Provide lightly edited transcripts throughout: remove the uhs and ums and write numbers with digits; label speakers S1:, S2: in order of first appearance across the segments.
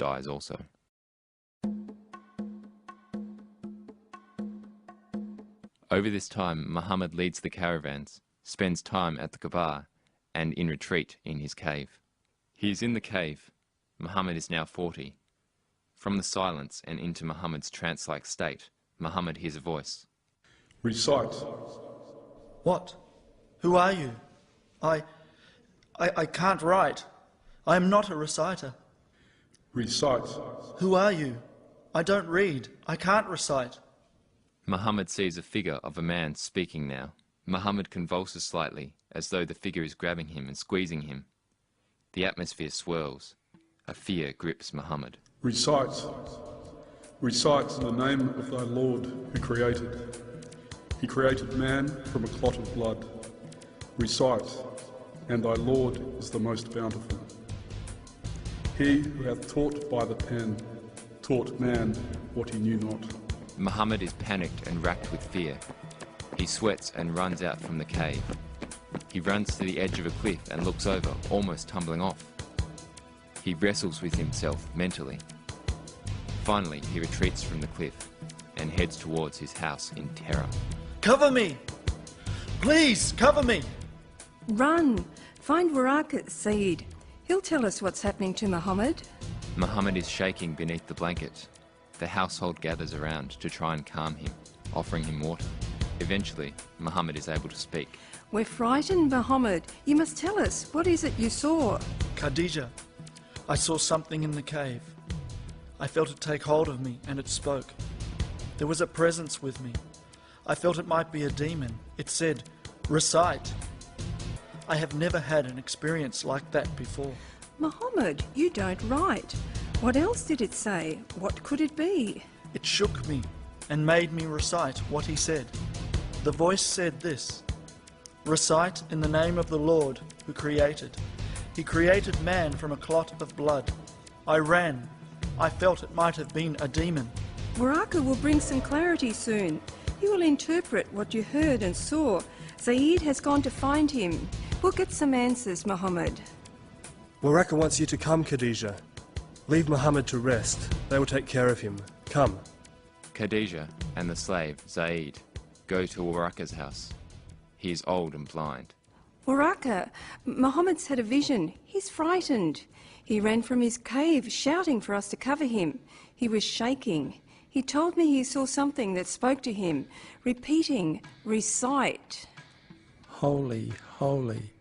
S1: dies also. Over this time, Muhammad leads the caravans, spends time at the Kaaba, and in retreat in his cave. He is in the cave. Muhammad is now 40. From the silence and into Muhammad's trance-like state, Muhammad hears a voice.
S2: Recite.
S3: What? Who are you? I can't write. I am not a reciter.
S2: Recite.
S3: Who are you? I don't read. I can't recite.
S1: Muhammad sees a figure of a man speaking now. Muhammad convulses slightly, as though the figure is grabbing him and squeezing him. The atmosphere swirls. A fear grips Muhammad.
S2: Recite. Recite in the name of thy Lord who created. He created man from a clot of blood. Recite, and thy Lord is the most bountiful. He who hath taught by the pen, taught man what he knew not.
S1: Muhammad is panicked and racked with fear. He sweats and runs out from the cave. He runs to the edge of a cliff and looks over, almost tumbling off. He wrestles with himself mentally. Finally, he retreats from the cliff and heads towards his house in terror.
S3: Cover me! Please, cover me!
S4: Run! Find Waraka, Saeed. He'll tell us what's happening to Muhammad.
S1: Muhammad is shaking beneath the blanket. The household gathers around to try and calm him, offering him water. Eventually, Muhammad is able to speak.
S4: We're frightened, Muhammad. You must tell us. What is it you saw?
S3: Khadija, I saw something in the cave. I felt it take hold of me, and it spoke. There was a presence with me. I felt it might be a demon. It said, recite. I have never had an experience like that before.
S4: Muhammad, you don't write. What else did it say? What could it be?
S3: It shook me and made me recite what he said. The voice said this, recite in the name of the Lord who created. He created man from a clot of blood. I ran. I felt it might have been a demon.
S4: Waraka will bring some clarity soon. He will interpret what you heard and saw. Saeed has gone to find him. We'll get some answers, Muhammad.
S5: Waraka wants you to come, Khadija. Leave Muhammad to rest. They will take care of him. Come.
S1: Khadija and the slave, Zaid, go to Waraka's house. He is old and blind.
S4: Waraka, Muhammad's had a vision. He's frightened. He ran from his cave, shouting for us to cover him. He was shaking. He told me he saw something that spoke to him, repeating, recite.
S6: Holy, holy.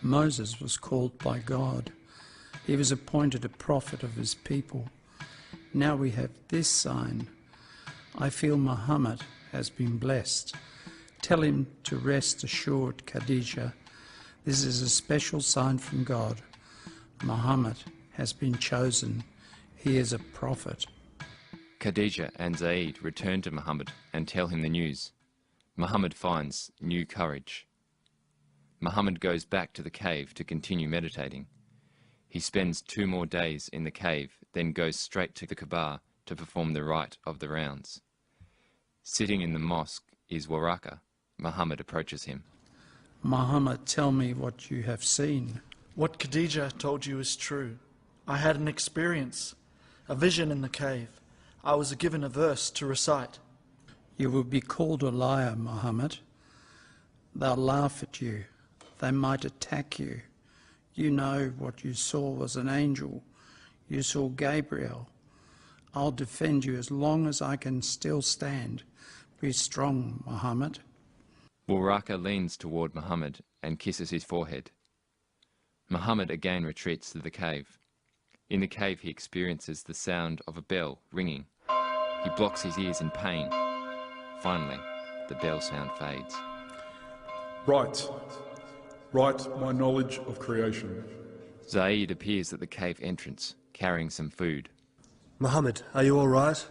S6: Moses was called by God. He was appointed a prophet of his people. Now we have this sign. I feel Muhammad has been blessed. Tell him to rest assured, Khadija. This is a special sign from God. Muhammad has been chosen. He is a prophet.
S1: Khadija and Zaid return to Muhammad and tell him the news. Muhammad finds new courage. Muhammad goes back to the cave to continue meditating. He spends 2 more days in the cave, then goes straight to the Kaaba to perform the rite of the rounds. Sitting in the mosque is Waraka. Muhammad approaches him.
S6: Muhammad, tell me what you have seen.
S3: What Khadija told you is true. I had an experience, a vision in the cave. I was given a verse to recite.
S6: You will be called a liar, Muhammad. They'll laugh at you. They might attack you. You know what you saw was an angel. You saw Gabriel. I'll defend you as long as I can still stand. Be strong, Muhammad.
S1: Waraka leans toward Muhammad and kisses his forehead. Muhammad again retreats to the cave. In the cave he experiences the sound of a bell ringing. He blocks his ears in pain. Finally, the bell sound fades.
S2: Write. Write my knowledge of creation.
S1: Zaid appears at the cave entrance, carrying some food.
S5: Muhammad, are you all right?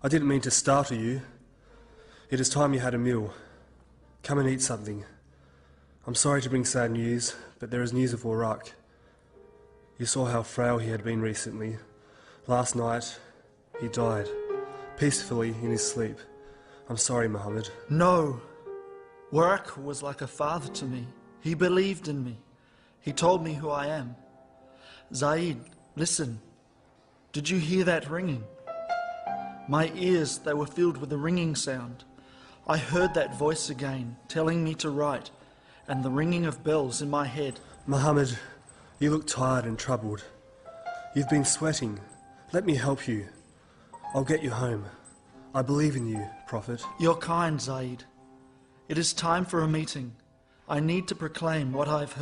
S5: I didn't mean to startle you. It is time you had a meal. Come and eat something. I'm sorry to bring sad news, but there is news of Waraq. You saw how frail he had been recently. Last night, he died, peacefully in his sleep. I'm sorry, Muhammad.
S3: No. Waraq was like a father to me. He believed in me. He told me who I am. Zaid, listen. Did you hear that ringing? My ears, they were filled with a ringing sound. I heard that voice again, telling me to write, and the ringing of bells in my head.
S5: Muhammad, you look tired and troubled. You've been sweating. Let me help you. I'll get you home. I believe in you, Prophet.
S3: You're kind, Zaid. It is time for a meeting. I need to proclaim what I've heard.